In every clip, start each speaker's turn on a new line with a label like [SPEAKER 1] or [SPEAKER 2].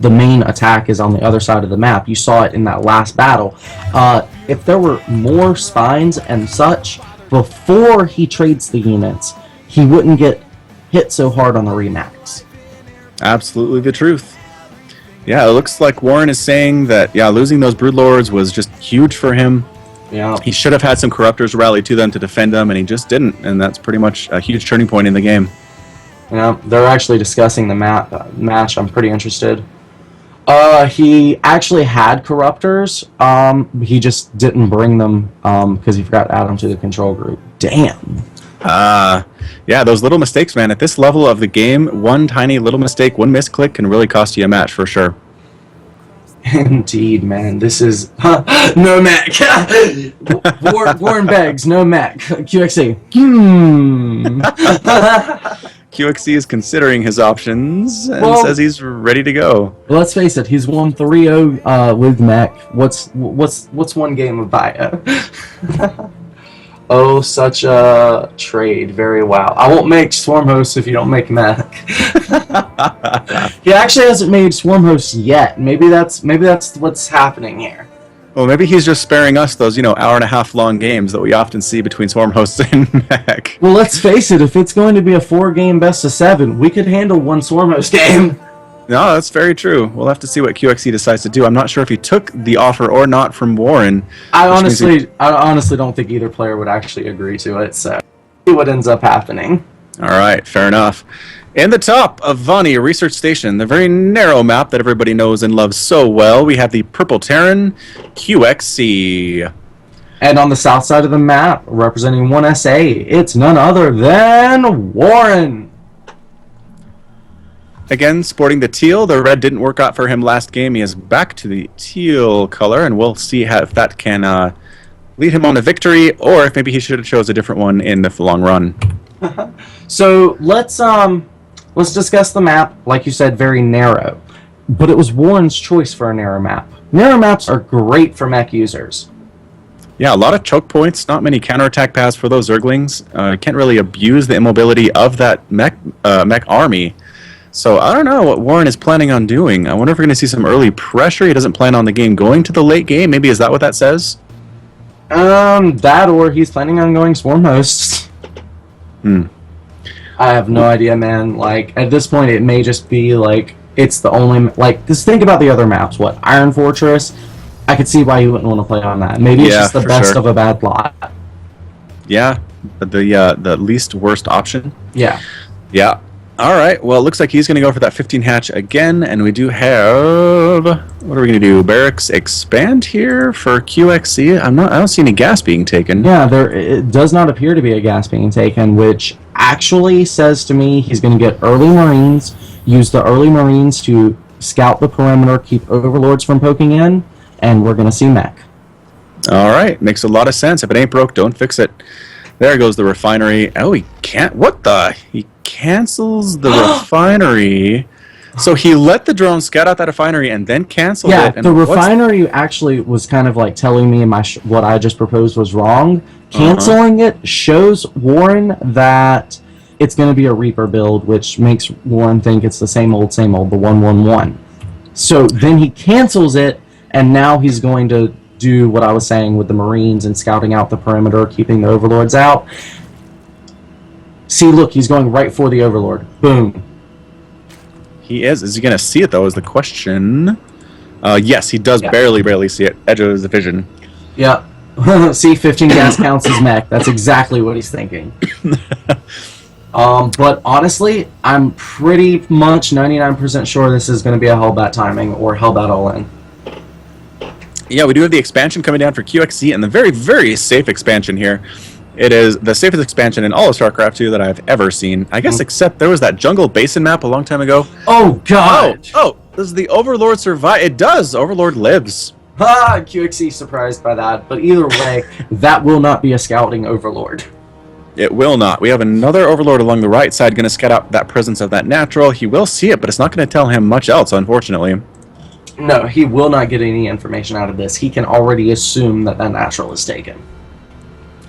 [SPEAKER 1] the main attack is on the other side of the map. You saw it in that last battle. If there were more spines and such before he trades the units, he wouldn't get hit so hard on the remax.
[SPEAKER 2] Absolutely the truth. Yeah, it looks like Warren is saying that, yeah, losing those Broodlords was just huge for him.
[SPEAKER 1] Yeah.
[SPEAKER 2] He should have had some Corruptors rally to them to defend them, and he just didn't, and that's pretty much a huge turning point in the game.
[SPEAKER 1] Yeah, they're actually discussing the match. I'm pretty interested. He actually had Corruptors. He just didn't bring them because he forgot to add them to the control group. Damn.
[SPEAKER 2] Yeah, those little mistakes, man. At this level of the game, one tiny little mistake, one misclick can really cost you a match for sure.
[SPEAKER 1] Indeed, man. This is no Mac. Warren begs, no Mac. QXC.
[SPEAKER 2] QXC is considering his options and says he's ready to go.
[SPEAKER 1] Well, let's face it, he's won 3-0 with Mac. What's one game of bio? Oh, such a trade. Very wow. I won't make Swarm Host if you don't make Mac. He actually hasn't made Swarm Host yet. Maybe that's what's happening here.
[SPEAKER 2] Well, maybe he's just sparing us those, hour and a half long games that we often see between Swarm Hosts and Mac.
[SPEAKER 1] Well, let's face it, if it's going to be a 4-game best of 7, we could handle one Swarm Host game.
[SPEAKER 2] No, that's very true. We'll have to see what QXC decides to do. I'm not sure if he took the offer or not from Warren.
[SPEAKER 1] I honestly don't think either player would actually agree to it, so see what ends up happening.
[SPEAKER 2] All right, fair enough. In the top of Vani Research Station, the very narrow map that everybody knows and loves so well, we have the Purple Terran QXC.
[SPEAKER 1] And on the south side of the map, representing 1SA, it's none other than Warren.
[SPEAKER 2] Again, sporting the teal. The red didn't work out for him last game. He is back to the teal color, and we'll see if that can lead him on to victory, or if maybe he should have chose a different one in the long run.
[SPEAKER 1] So let's discuss the map. Like you said, very narrow, but it was Warren's choice for a narrow map. Narrow maps are great for mech users.
[SPEAKER 2] Yeah, a lot of choke points, not many counterattack paths for those Zerglings. Can't really abuse the immobility of that mech army. So I don't know what Warren is planning on doing. I wonder if we're going to see some early pressure. He doesn't plan on the game going to the late game. Maybe is that what that says?
[SPEAKER 1] That or he's planning on going Swarm Hosts. I have no idea, man. Like, at this point, it may just be, like, it's the only... Like, just think about the other maps. What, Iron Fortress? I could see why you wouldn't want to play on that. Maybe it's just the best of a bad lot.
[SPEAKER 2] Yeah, the least worst option.
[SPEAKER 1] Yeah.
[SPEAKER 2] Yeah. All right. Well, it looks like he's going to go for that 15 hatch again, and we do have... What are we going to do? Barracks expand here for QXC? I don't see any gas being taken.
[SPEAKER 1] Yeah, it does not appear to be a gas being taken, which actually says to me he's going to get early Marines, use the early Marines to scout the perimeter, keep Overlords from poking in, and we're going to see mech.
[SPEAKER 2] All right. Makes a lot of sense. If it ain't broke, don't fix it. There goes the refinery. Oh, he can't... What the... He cancels the refinery. So he let the drone scout out that refinery and then canceled it.
[SPEAKER 1] Yeah, the refinery actually was kind of like telling me what I just proposed was wrong. Canceling it shows Warren that it's going to be a Reaper build, which makes Warren think it's the same old, the 1-1-1. So then he cancels it, and now he's going to do what I was saying with the Marines and scouting out the perimeter, keeping the Overlords out. See, look, he's going right for the Overlord. Boom.
[SPEAKER 2] He is. Is he going to see it, though, is the question. Yes, he does barely see it. Edge of his vision.
[SPEAKER 1] Yeah. See, 15 gas counts as mech. That's exactly what he's thinking. But honestly, I'm pretty much 99% sure this is going to be a Hellbat timing or Hellbat all-in.
[SPEAKER 2] Yeah, we do have the expansion coming down for QXC, and the very, very safe expansion here. It is the safest expansion in all of StarCraft 2 that I've ever seen. I guess except there was that jungle basin map a long time ago.
[SPEAKER 1] Oh, God!
[SPEAKER 2] Oh, does the Overlord survive? It does! Overlord lives.
[SPEAKER 1] QXC surprised by that, but either way, that will not be a scouting Overlord.
[SPEAKER 2] It will not. We have another Overlord along the right side going to scout out that presence of that natural. He will see it, but it's not going to tell him much else, unfortunately.
[SPEAKER 1] No, he will not get any information out of this. He can already assume that natural is taken.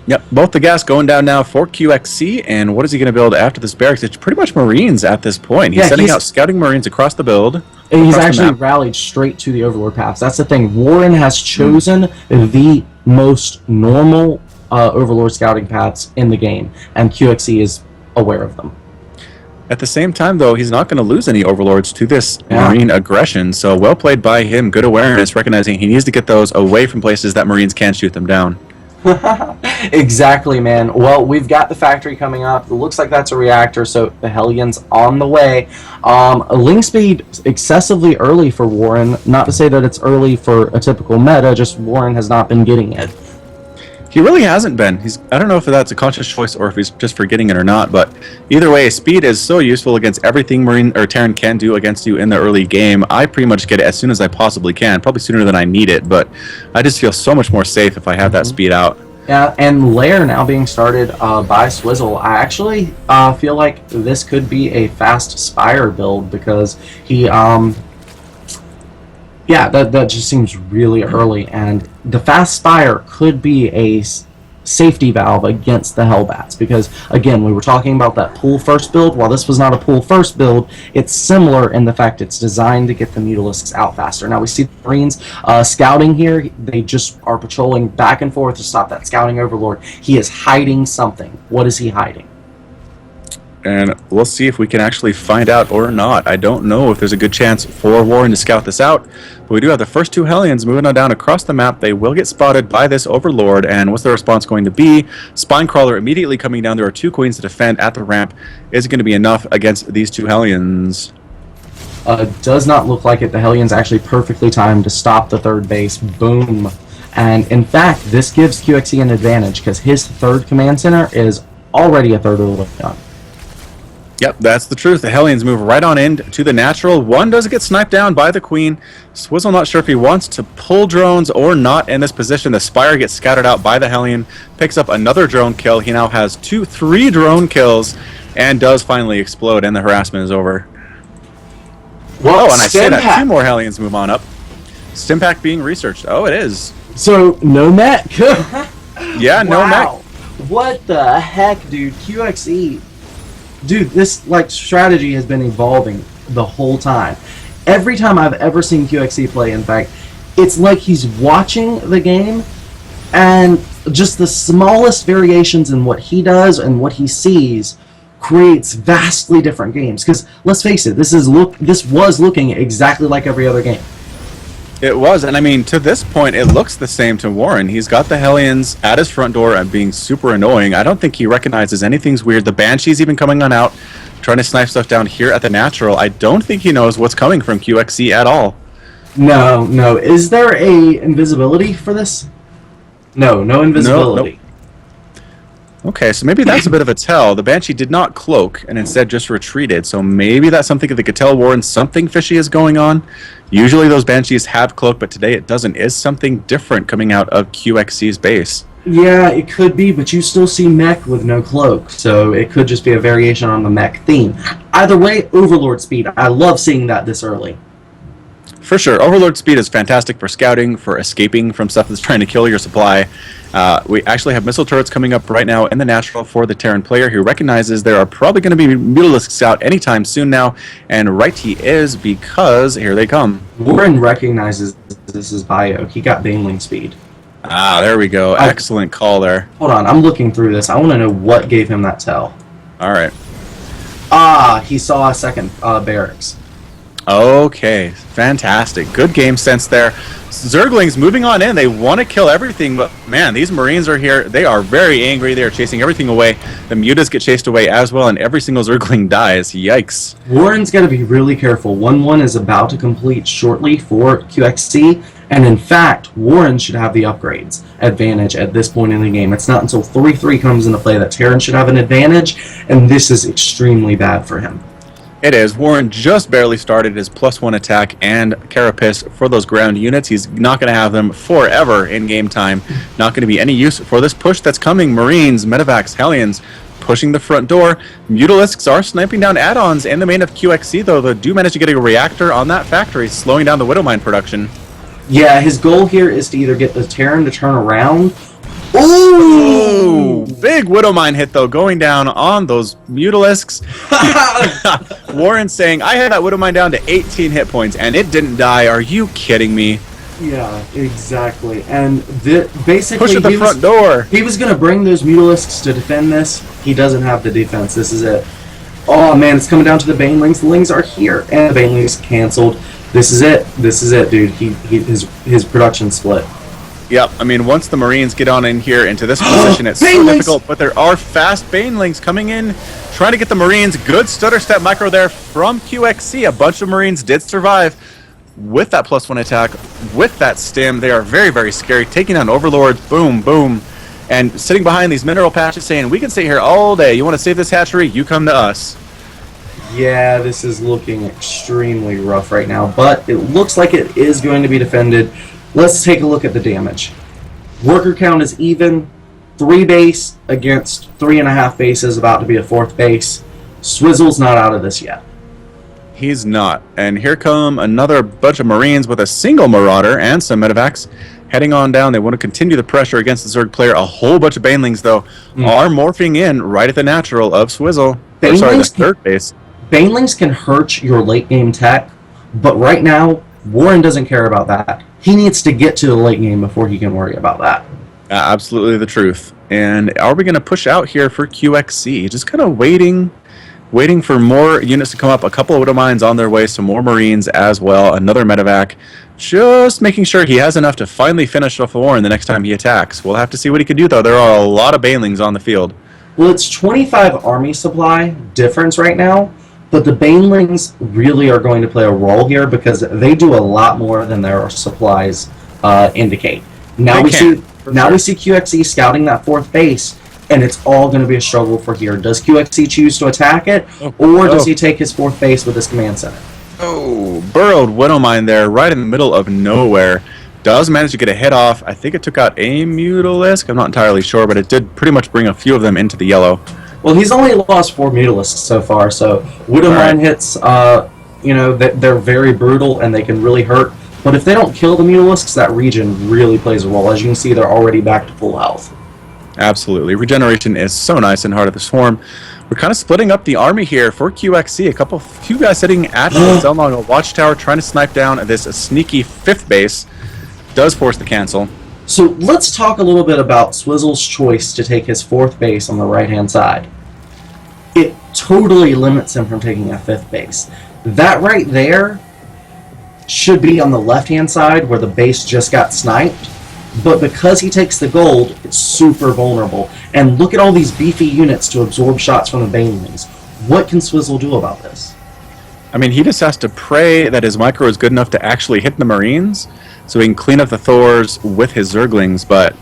[SPEAKER 2] Yep, both the gas going down now for QXC, and what is he going to build after this barracks? It's pretty much Marines at this point. He's sending out scouting Marines across the build.
[SPEAKER 1] He's actually rallied straight to the Overlord paths. That's the thing. Warren has chosen the most normal Overlord scouting paths in the game, and QXC is aware of them.
[SPEAKER 2] At the same time, though, he's not going to lose any Overlords to this Marine aggression, so well played by him. Good awareness, recognizing he needs to get those away from places that Marines can't shoot them down.
[SPEAKER 1] Exactly, man. Well, we've got the factory coming up. It looks like that's a reactor, so the Hellions on the way. Link speed excessively early for Warren. Not to say that it's early for a typical meta, just Warren has not been getting it.
[SPEAKER 2] He really hasn't been. I don't know if that's a conscious choice or if he's just forgetting it or not, but either way, speed is so useful against everything Marine or Terran can do against you in the early game. I pretty much get it as soon as I possibly can, probably sooner than I need it, but I just feel so much more safe if I have that speed out.
[SPEAKER 1] Yeah, and Lair now being started by Swizzle. I actually feel like this could be a fast Spire build because he yeah, that just seems really early, and the fast Spire could be a safety valve against the Hellbats, because again, we were talking about that pool first build. While this was not a pool first build, it's similar in the fact it's designed to get the Mutalisks out faster. Now we see the Marines scouting here. They just are patrolling back and forth to stop that scouting Overlord. He is hiding something. What is he hiding?
[SPEAKER 2] And we'll see if we can actually find out or not. I don't know if there's a good chance for Warren to scout this out, but we do have the first two Hellions moving on down across the map. They will get spotted by this Overlord, and what's the response going to be? Spinecrawler immediately coming down. There are two Queens to defend at the ramp. Is it going to be enough against these two Hellions?
[SPEAKER 1] Does not look like it. The Hellions actually perfectly timed to stop the third base. Boom. And in fact, this gives QXC an advantage because his third command center is already a third of the way done.
[SPEAKER 2] Yep, that's the truth. The Hellions move right on in to the natural. One does get sniped down by the Queen. Swizzle not sure if he wants to pull drones or not in this position. The Spire gets scattered out by the Hellion, picks up another drone kill. He now has 3 drone kills and does finally explode, and the harassment is over. Well, and I say that 2 more Hellions move on up. Stimpack being researched. Oh, it is.
[SPEAKER 1] So, no mech.
[SPEAKER 2] Yeah, no mech.
[SPEAKER 1] What the heck, dude? QXE. Dude, this strategy has been evolving the whole time. Every time I've ever seen QXC play, in fact, it's like he's watching the game, and just the smallest variations in what he does and what he sees creates vastly different games. Because let's face it, this was looking exactly like every other game.
[SPEAKER 2] It was, and I mean, to this point, it looks the same to Warren. He's got the Hellions at his front door and being super annoying. I don't think he recognizes anything's weird. The Banshee's even coming on out, trying to snipe stuff down here at the natural. I don't think he knows what's coming from QXC at all.
[SPEAKER 1] No. Is there a invisibility for this? No invisibility.
[SPEAKER 2] Nope. Okay, so maybe that's a bit of a tell. The Banshee did not cloak and instead just retreated, so maybe that's something that could tell Warren something fishy is going on. Usually those Banshees have cloak, but today it doesn't. Is something different coming out of QXC's base?
[SPEAKER 1] Yeah, it could be, but you still see mech with no cloak, so it could just be a variation on the mech theme. Either way, Overlord speed. I love seeing that this early.
[SPEAKER 2] For sure. Overlord speed is fantastic for scouting, for escaping from stuff that's trying to kill your supply. We actually have missile turrets coming up right now in the natural for the Terran player who recognizes there are probably going to be Mutalisks out anytime soon now, and right he is, because here they come.
[SPEAKER 1] Warren recognizes this is bio. He got Baneling speed.
[SPEAKER 2] Ah, there we go. Excellent call there.
[SPEAKER 1] Hold on, I'm looking through this. I want to know what gave him that tell.
[SPEAKER 2] All right.
[SPEAKER 1] Ah, he saw a second barracks.
[SPEAKER 2] Okay, fantastic. Good game sense there. Zerglings moving on in. They want to kill everything, but man, these Marines are here. They are very angry. They are chasing everything away. The Mutas get chased away as well, and every single Zergling dies. Yikes.
[SPEAKER 1] Warren's got to be really careful. 1-1 is about to complete shortly for QXC, and in fact, Warren should have the upgrades advantage at this point in the game. It's not until 3-3 comes into play that Terran should have an advantage, and this is extremely bad for him.
[SPEAKER 2] It is. Warren just barely started his +1 attack and Carapace for those ground units. He's not going to have them forever in game time. Not going to be any use for this push that's coming. Marines, Medivacs, Hellions pushing the front door. Mutalisks are sniping down add-ons in the main of QXC, though they do manage to get a reactor on that factory, slowing down the Widowmine production.
[SPEAKER 1] Yeah, his goal here is to either get the Terran to turn around Ooh!
[SPEAKER 2] Big Widow Mine hit, though, going down on those Mutalisks. Warren saying, I had that Widow Mine down to 18 hit points, and it didn't die. Are you kidding me?
[SPEAKER 1] Yeah, exactly. And basically,
[SPEAKER 2] Push at the front door.
[SPEAKER 1] He was going to bring those Mutalisks to defend this. He doesn't have the defense. This is it. Oh, man, it's coming down to the Banelings. The Lings are here, and the Banelings canceled. This is it. This is it, dude. His production split.
[SPEAKER 2] Yep, I mean, once the Marines get on in here into this position, it's so difficult, but there are fast Banelings coming in, trying to get the Marines. Good stutter step micro there from coLqxc. A bunch of Marines did survive with that +1 attack, with that stim. They are very, very scary, taking down Overlords, boom, boom, and sitting behind these mineral patches saying, we can stay here all day. You want to save this hatchery? You come to us.
[SPEAKER 1] Yeah, this is looking extremely rough right now, but it looks like it is going to be defended. Let's take a look at the damage. Worker count is even. 3 base against 3.5 bases, about to be a 4th base. Swizzle's not out of this yet.
[SPEAKER 2] He's not. And here come another bunch of Marines with a single Marauder and some medevacs heading on down. They want to continue the pressure against the Zerg player. A whole bunch of Banelings, though, are morphing in right at the natural of Swizzle. Or, sorry, the 3rd base.
[SPEAKER 1] Banelings can hurt your late game tech, but right now, Warren doesn't care about that. He needs to get to the late game before he can worry about that.
[SPEAKER 2] Absolutely the truth. And are we going to push out here for coLqxc? Just kind of waiting for more units to come up. A couple of Widow Mines on their way, some more Marines as well, another medevac. Just making sure he has enough to finally finish off the Warren the next time he attacks. We'll have to see what he can do, though. There are a lot of Banelings on the field.
[SPEAKER 1] Well, it's 25 army supply difference right now. But the Banelings really are going to play a role here because they do a lot more than their supplies indicate. Now we see coLqxc scouting that 4th base, and it's all going to be a struggle for here. Does coLqxc choose to attack it, or does he take his 4th base with his command center?
[SPEAKER 2] Oh, burrowed Widow Mine there, right in the middle of nowhere. Does manage to get a hit off. I think it took out a Mutalisk. I'm not entirely sure, but it did pretty much bring a few of them into the yellow.
[SPEAKER 1] Well, he's only lost 4 Mutalisks so far, so Widow Mine hits, they're very brutal and they can really hurt. But if they don't kill the Mutalisks, that region really plays a role. As you can see, they're already back to full health.
[SPEAKER 2] Absolutely. Regeneration is so nice in Heart of the Swarm. We're kind of splitting up the army here for coLqxc. Few guys sitting at the Zelmong Watchtower trying to snipe down this sneaky 5th base. Does force the cancel.
[SPEAKER 1] So let's talk a little bit about Swizzle's choice to take his 4th base on the right-hand side. It totally limits him from taking a 5th base. That right there should be on the left-hand side where the base just got sniped. But because he takes the gold, it's super vulnerable. And look at all these beefy units to absorb shots from the Banelings. What can Swizzle do about this?
[SPEAKER 2] I mean, he just has to pray that his micro is good enough to actually hit the Marines, so he can clean up the Thors with his Zerglings, but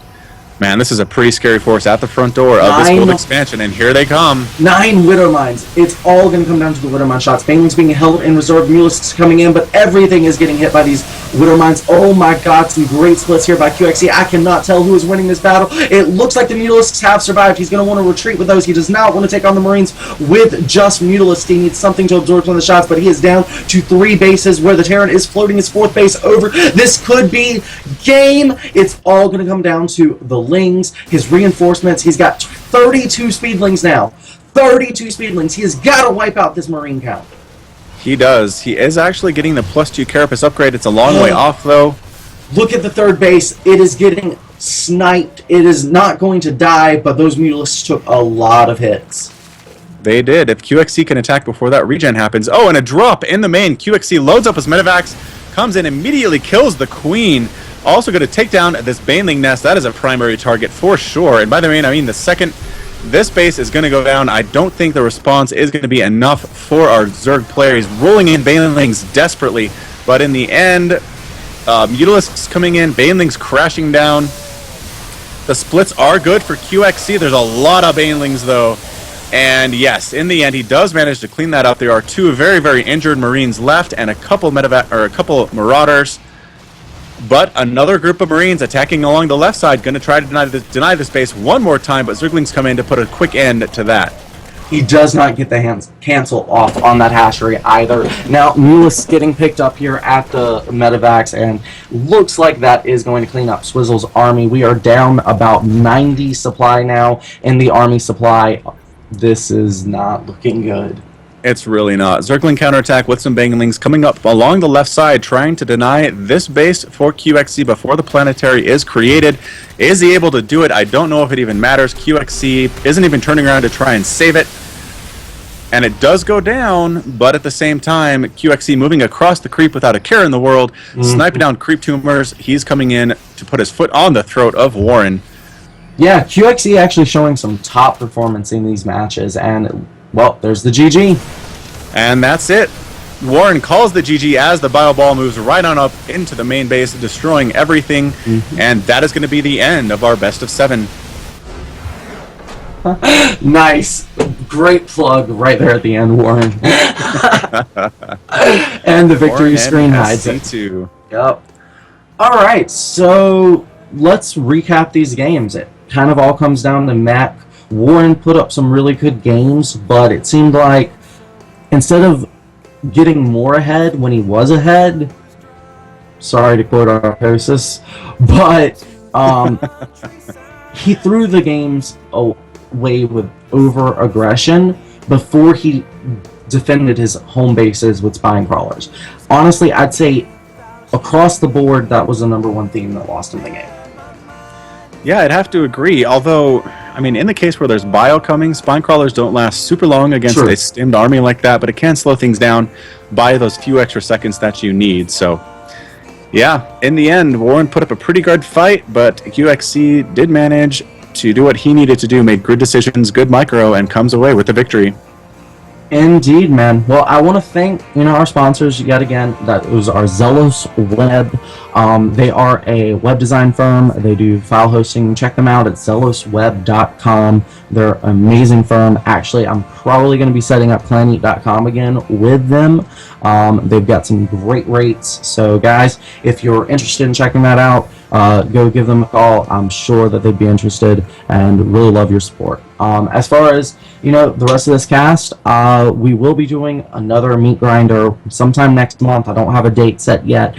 [SPEAKER 2] man, this is a pretty scary force at the front door of this gold expansion, and here they come. 9
[SPEAKER 1] Widow Mines. It's all going to come down to the Widow Mine shots. Banelings being held in reserve, Mutalisks coming in, but everything is getting hit by these Widow Mines. Oh my god, some great splits here by coLqxc. I cannot tell who is winning this battle. It looks like the Mutalisks have survived. He's going to want to retreat with those. He does not want to take on the Marines with just Mutalisks. He needs something to absorb some of the shots, but he is down to 3 bases where the Terran is floating his 4th base over. This could be game. It's all going to come down to the Lings, his reinforcements. He's got 32 Speedlings now. 32 Speedlings. He has got to wipe out this Marine count.
[SPEAKER 2] He does. He is actually getting the +2 Carapace upgrade. It's a long way off, though.
[SPEAKER 1] Look at the 3rd base. It is getting sniped. It is not going to die, but those Mutalisks took a lot of hits.
[SPEAKER 2] They did. If coLqxc can attack before that regen happens. Oh, and a drop in the main. coLqxc loads up his medevacs, comes in, immediately kills the Queen. Also going to take down this Baneling nest. That is a primary target for sure. And by the way, I mean the second this base is going to go down, I don't think the response is going to be enough for our Zerg player. He's rolling in Banelings desperately. But in the end, Mutalisks coming in, Banelings crashing down. The splits are good for coLqxc. There's a lot of Banelings, though. And yes, in the end, he does manage to clean that up. There are 2 very, very injured Marines left and a couple Marauders. But another group of Marines attacking along the left side, going to try to deny this base one more time, but Zerglings come in to put a quick end to that.
[SPEAKER 1] He does not get the cancel off on that hatchery either. Now, Neelis getting picked up here at the medevacs, and looks like that is going to clean up Swizzle's army. We are down about 90 supply now in the army supply. This is not looking good.
[SPEAKER 2] It's really not. Zergling counterattack with some banglings coming up along the left side, trying to deny this base for coLqxc before the planetary is created. Is he able to do it? I don't know if it even matters. coLqxc isn't even turning around to try and save it. And it does go down, but at the same time, coLqxc moving across the creep without a care in the world, sniping down creep tumors. He's coming in to put his foot on the throat of Warren.
[SPEAKER 1] Yeah, coLqxc actually showing some top performance in these matches, and well, there's the GG.
[SPEAKER 2] And that's it. Warren calls the GG as the bio ball moves right on up into the main base, destroying everything. And that is going to be the end of our best of 7.
[SPEAKER 1] Nice. Great plug right there at the end, Warren. And the victory screen hides it. Yep. Alright, so let's recap these games. It kind of all comes down to Mac. Warren put up some really good games, but it seemed like instead of getting more ahead when he was ahead, sorry to quote Arcosis, but he threw the games away with over-aggression before he defended his home bases with spine crawlers. Honestly, I'd say across the board, that was the #1 theme that lost him the game.
[SPEAKER 2] Yeah, I'd have to agree, although, I mean, in the case where there's bio coming, spine crawlers don't last super long against a stimmed army like that, but it can slow things down by those few extra seconds that you need. So, yeah, in the end, Warren put up a pretty good fight, but coLqxc did manage to do what he needed to do, made good decisions, good micro, and comes away with the victory.
[SPEAKER 1] Indeed, man. Well, I want to thank our sponsors yet again. That was our Zealous Web. They are a web design firm. They do file hosting. Check them out at zealousweb.com. They're an amazing firm. Actually, I'm probably going to be setting up planeat.com again with them. They've got some great rates. So, guys, if you're interested in checking that out, go give them a call. I'm sure that they'd be interested and really love your support. As far as the rest of this cast, we will be doing another meat grinder sometime next month. I don't have a date set yet.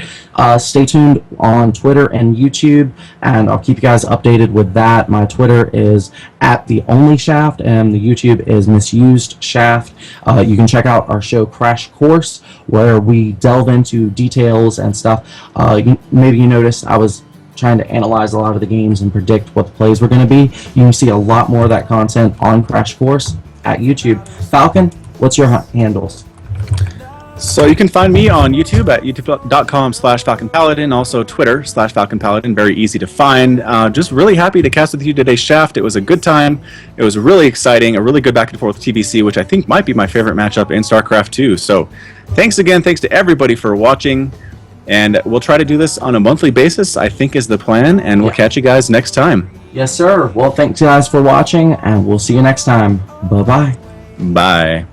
[SPEAKER 1] Stay tuned on Twitter and YouTube, and I'll keep you guys updated with that. My Twitter is @TheOnlyShaft, and the YouTube is Misused Shaft. You can check out our show Crash Course, where we delve into details and stuff. Maybe you noticed I was trying to analyze a lot of the games and predict what the plays were going to be. You can see a lot more of that content on Crash Course at YouTube. Falcon, what's your handles?
[SPEAKER 2] So you can find me on YouTube at youtube.com/FalconPaladin, also Twitter/FalconPaladin, very easy to find. Just really happy to cast with you today, Shaft. It was a good time. It was really exciting, a really good back and forth with TBC, which I think might be my favorite matchup in StarCraft 2. So thanks again, thanks to everybody for watching. And we'll try to do this on a monthly basis, I think is the plan, and we'll catch you guys next time.
[SPEAKER 1] Yes, sir. Well, thanks guys for watching, and we'll see you next time. Bye-bye.
[SPEAKER 2] Bye.